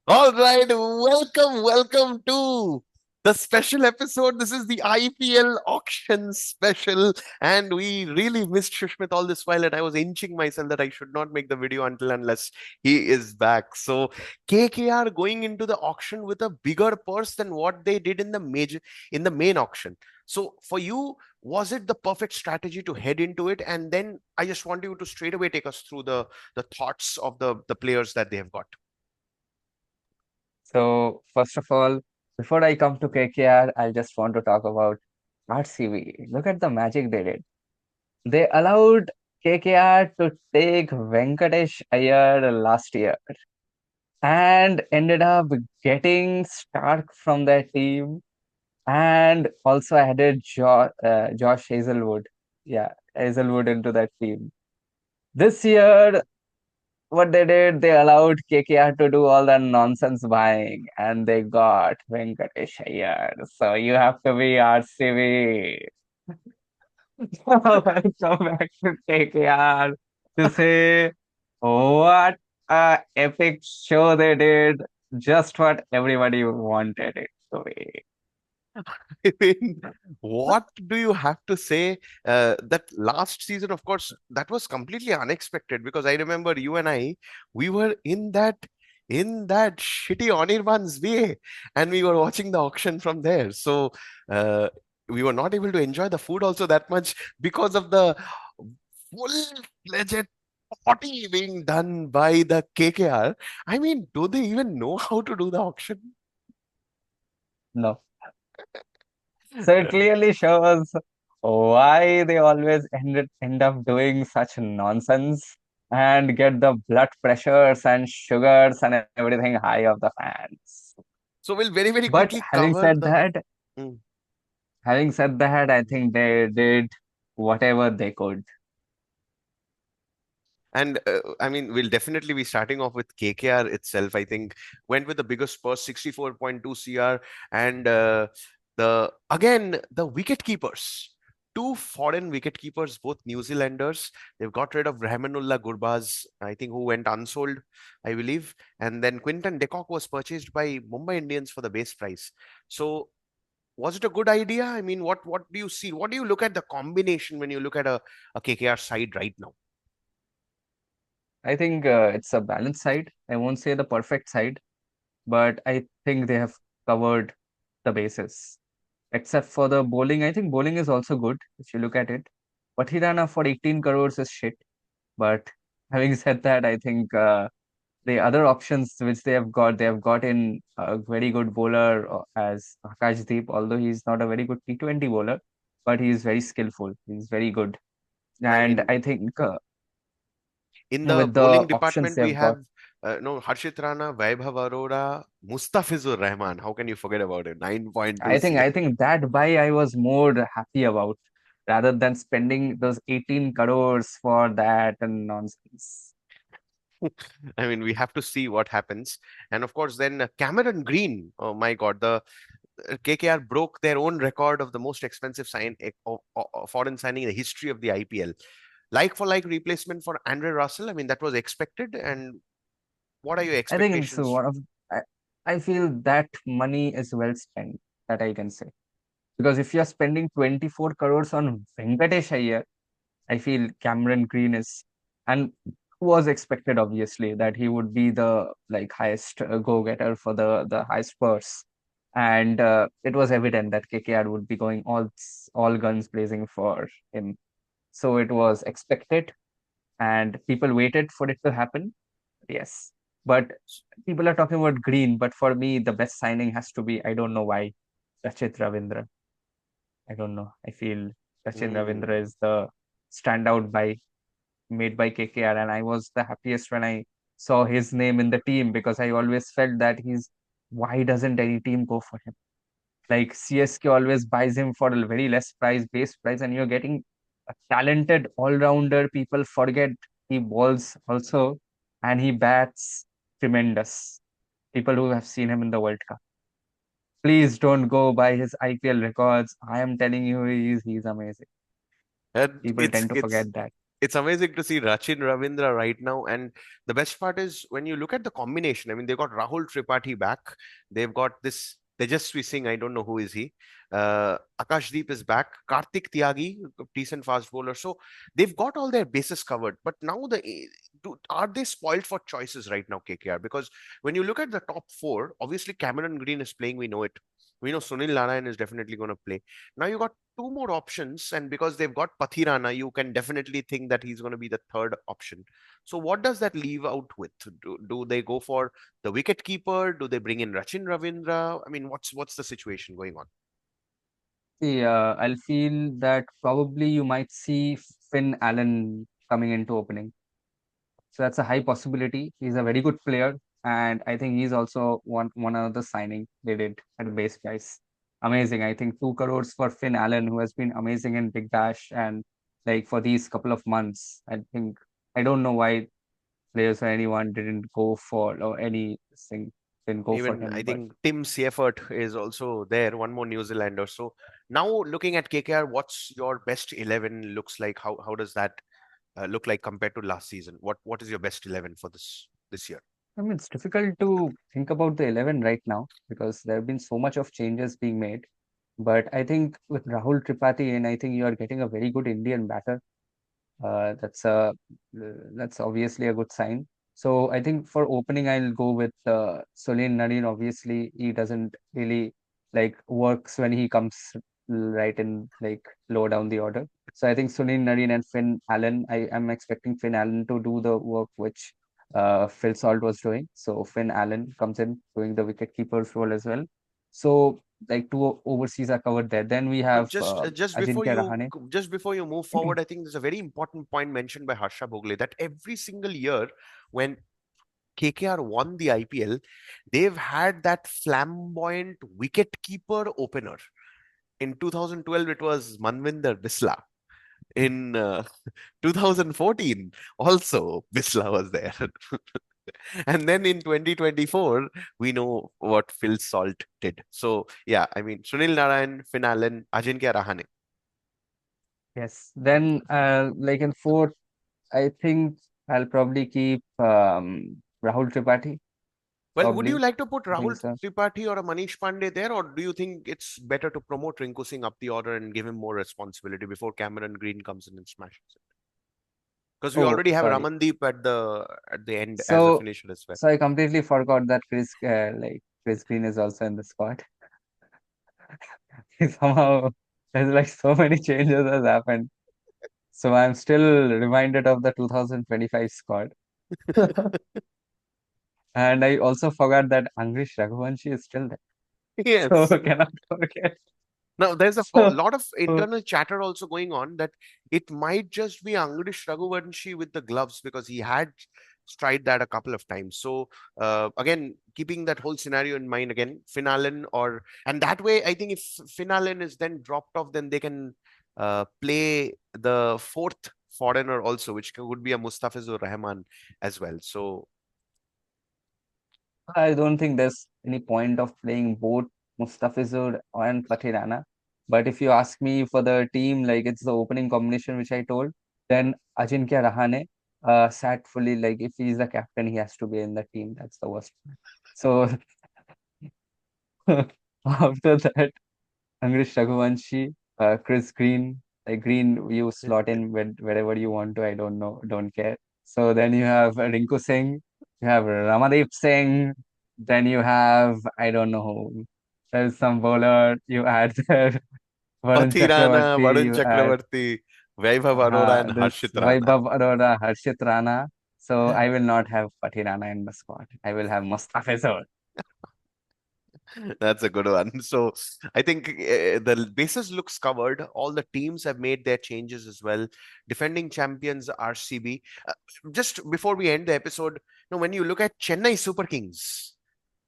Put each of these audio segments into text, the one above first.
All right, welcome to the special episode. This is the IPL auction special, and we really missed Shushmit all this while, and I was inching myself that I should not make the video until unless he is back. So KKR going into the auction with a bigger purse than what they did in the main auction. So for you, was it the perfect strategy to head into it? And then I just want you to straight away take us through the thoughts of the players that they have got. So, first of all, before I come to KKR, I just want to talk about RCB. Look at the magic they did. They allowed KKR to take Venkatesh Iyer last year and ended up getting Stark from their team and also added Josh Hazelwood. Yeah, Hazelwood into that team. This year, what they did, they allowed KKR to do all the nonsense buying and they got Venkatesh Iyer. So you have to be RCB. Welcome back to KKR to say what a epic show they did. Just what everybody wanted it to be. I mean, what do you have to say? That last season, of course, that was completely unexpected because I remember you and we were in that shitty Anirban's way, and we were watching the auction from there. So uh, we were not able to enjoy the food also that much because of the full-fledged potty being done by the KKR. I mean, do they even know how to do the auction? No. So it clearly shows why they always end up doing such nonsense and get the blood pressures and sugars and everything high of the fans. So we'll very But quickly cover the. Mm. having said that, I think they did whatever they could. And I mean, we'll definitely be starting off with KKR itself. I think went with the biggest purse, 64.2 CR, and the wicket keepers, two foreign wicket keepers, both New Zealanders. They've got rid of Rahmanullah Gurbaz, I think, who went unsold, I believe, and then Quinton de Kock was purchased by Mumbai Indians for the base price. So. Was it a good idea? I mean, what do you see? What do you look at the combination when you look at a KKR side right now? I think it's a balanced side. I won't say the perfect side, but I think they have covered the bases. Except for the bowling, I think bowling is also good if you look at it. But Hirana for 18 crores is shit. But having said that, I think the other options which they have got in a very good bowler as Akashdeep, although he's not a very good T20 bowler, but he's very skillful. He's very good. I And mean, I think in the with the bowling options department, they we have got, have no Harshit Rana, Vaibhav Arora, Mustafizur Rahman. How can you forget about it? 9.2 CR. I think that buy I was more happy about rather than spending those 18 crores for that and nonsense. I mean, we have to see what happens. And of course, then Cameron Green. Oh my God, the KKR broke their own record of the most expensive foreign signing in the history of the IPL. Like for like replacement for Andre Russell. I mean, that was expected. And what are your I think it's expectations? one of I, I feel that money is well spent, that I can say. Because if you're spending 24 crores on Venkatesh Iyer, I feel Cameron Green is, and was expected obviously that he would be the like highest go-getter for the highest purse. And it was evident that KKR would be going all guns blazing for him. So it was expected, and people waited for it to happen. Yes. But people are talking about Green, but for me, the best signing has to be, I don't know why, Rachit Ravindra. I don't know. I feel Sachin Ravindra Hmm. is the standout by made by KKR, and I was the happiest when I saw his name in the team because I always felt that he's why doesn't any team go for him? Like CSK always buys him for a very less price, base price, and you're getting a talented all-rounder. People forget he bowls also, and he bats tremendous. People who have seen him in the World Cup. Please don't go by his IPL records. I am telling you, he's amazing. And People it's tend to it's forget that. It's amazing to see Rachin Ravindra right now. And the best part is when you look at the combination, I mean, they've got Rahul Tripathi back. They've got this Tejaswi Singh, I don't know who is he. Akashdeep is back. Kartik Tyagi, decent fast bowler. So they've got all their bases covered. But now are they spoiled for choices right now, KKR? Because when you look at the top four, obviously Cameron Green is playing, we know it. We know Sunil Narayan is definitely going to play. Now you got two more options, and because they've got Pathirana, you can definitely think that he's going to be the third option. So, what does that leave out with? Do they go for the wicket keeper? Do they bring in Rachin Ravindra? I mean, what's the situation going on? See, I'll feel that probably you might see Finn Allen coming into opening. So that's a high possibility. He's a very good player, and I think he's also one other signing they did at a base price. Amazing. I think 2 crores for Finn Allen, who has been amazing in Big Bash and like for these couple of months. I think I don't know why players or anyone didn't go for or anything didn't go for Even I him, but think Tim Seifert is also there, one more New Zealander. So now looking at KKR, what's your best 11 looks like? How does that look like compared to last season? What is your best 11 for this year? I mean it's difficult to think about the 11 right now because there have been so much of changes being made. But I think with Rahul Tripathi, and I think you are getting a very good Indian batter. Uh, that's a that's obviously a good sign. So I think for opening, I'll go with Sunil Narine. Obviously, he doesn't really like works when he comes right in like low down the order. So I think Sunil Narine and Finn Allen. I am expecting Finn Allen to do the work which Phil Salt was doing. So Finn Allen comes in doing the wicket keeper's role as well. So like two overseas are covered there. Then we No, have Ajinkya Rahane. just before you move forward, I think there's a very important point mentioned by Harsha Bhogle that every single year when KKR won the IPL, they've had that flamboyant wicket keeper opener. In 2012, it was Manvinder Bisla. In 2014, also Bisla was there. And then in 2024, we know what Phil Salt did. So, yeah, I mean, Sunil Narayan, Finn Allen, Ajinkya Rahane. Yes. Then, like in fourth, I think I'll probably keep Rahul Tripathi. Well, would you Probably, like to put I think Rahul so. Tripathi or a Manish Pandey there, or do you think it's better to promote Rinku Singh up the order and give him more responsibility before Cameron Green comes in and smashes it? Because we Oh, already have sorry. Ramandeep at the end as a So, finisher as well. so I completely forgot that Chris Green is also in the squad. Somehow, there's like so many changes has happened. So I'm still reminded of the 2025 squad. And I also forgot that Angrish Raghuvanshi is still there. So Yes. cannot forget. Now, there's a So, lot of internal chatter also going on that it might just be Angadish Raghuvanshi with the gloves because he had tried that a couple of times. So, again, keeping that whole scenario in mind, again, Finn Allen and that way, I think if Finn Allen is then dropped off, then they can play the fourth foreigner also, which would be a Mustafizur Rahman as well. So, I don't think there's any point of playing both Mustafizur and Pathirana. But if you ask me for the team, like it's the opening combination which I told, then Ajinkya Rahane, sat fully like if he's the captain, he has to be in the team. That's the worst part. So after that, Angrish Raghuvanshi, Chris Green, like Green, you slot in wherever you want to. I don't know, don't care. So then you have Rinku Singh, you have Ramadeep Singh, then you have I don't know who. There's some bowler you add there, Varun Pathirana, Chakravarti, Varun you add Chakravarti, Vaibhav Arora, and this Harshit Rana. Vaibhav Arora, Harshit Rana. So I will not have Pathirana in the squad. I will have Mustafizur. That's a good one. So I think the basis looks covered. All the teams have made their changes as well. Defending champions RCB. Just before we end the episode, when you look at Chennai Super Kings,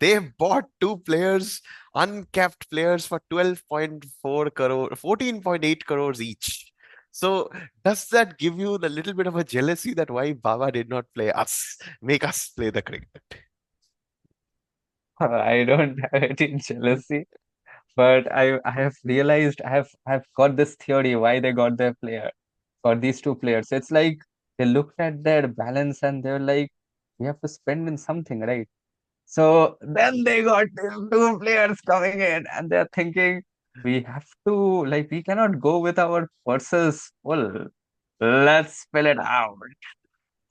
they've bought two players, uncapped players for 12.4 crore, 14.8 crores each. So does that give you a little bit of a jealousy that why Baba did not play us, make us play the cricket? I don't have any jealousy. But I have realized I have got this theory why they got their player. for these two players. It's like they looked at their balance and they're like, we have to spend in something, right? So then they got these two players coming in and they're thinking, we have to, like, we cannot go with our purses full. Let's fill it out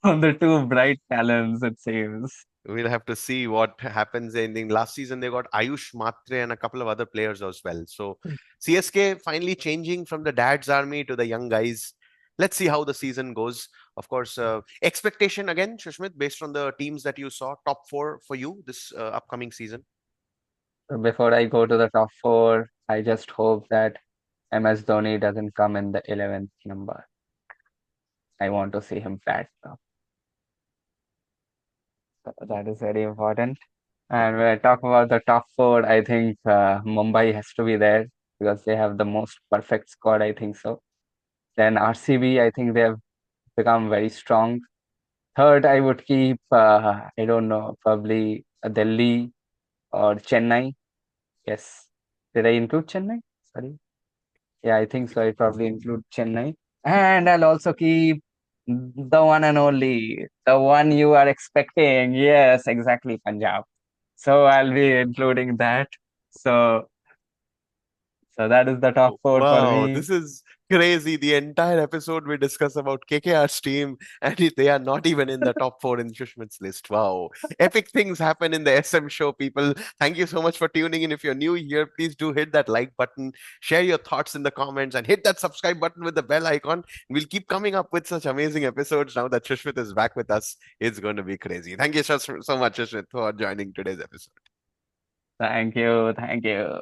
on the two bright talents, it seems. We'll have to see what happens in last season. They got Ayush Matre and a couple of other players as well. So CSK finally changing from the dad's army to the young guys. Let's see how the season goes. Of course, expectation again, Shushmit, based on the teams that you saw, top four for you this upcoming season. So before I go to the top four, I just hope that MS Dhoni doesn't come in the 11th number. I want to see him bat now. So that is very important. And when I talk about the top four, I think Mumbai has to be there because they have the most perfect squad, I think so. Then RCB, I think they have become very strong. Third, I would keep, I don't know, probably Delhi or Chennai. Yes. Did I include Chennai? Sorry. Yeah, I think so. I probably include Chennai. And I'll also keep the one and only, the one you are expecting. Yes, exactly, Punjab. So I'll be including that. So so that is the top four for Wow, me. this is crazy. The entire episode we discuss about KKR's team, and they are not even in the top four in Shushmit's list. Wow. Epic things happen in the SM show, people. Thank you so much for tuning in. If you're new here, please do hit that like button, share your thoughts in the comments, and hit that subscribe button with the bell icon. We'll keep coming up with such amazing episodes now that Shushmit is back with us. It's going to be crazy. Thank you so much, Shushmit, for joining today's episode. Thank you. Thank you.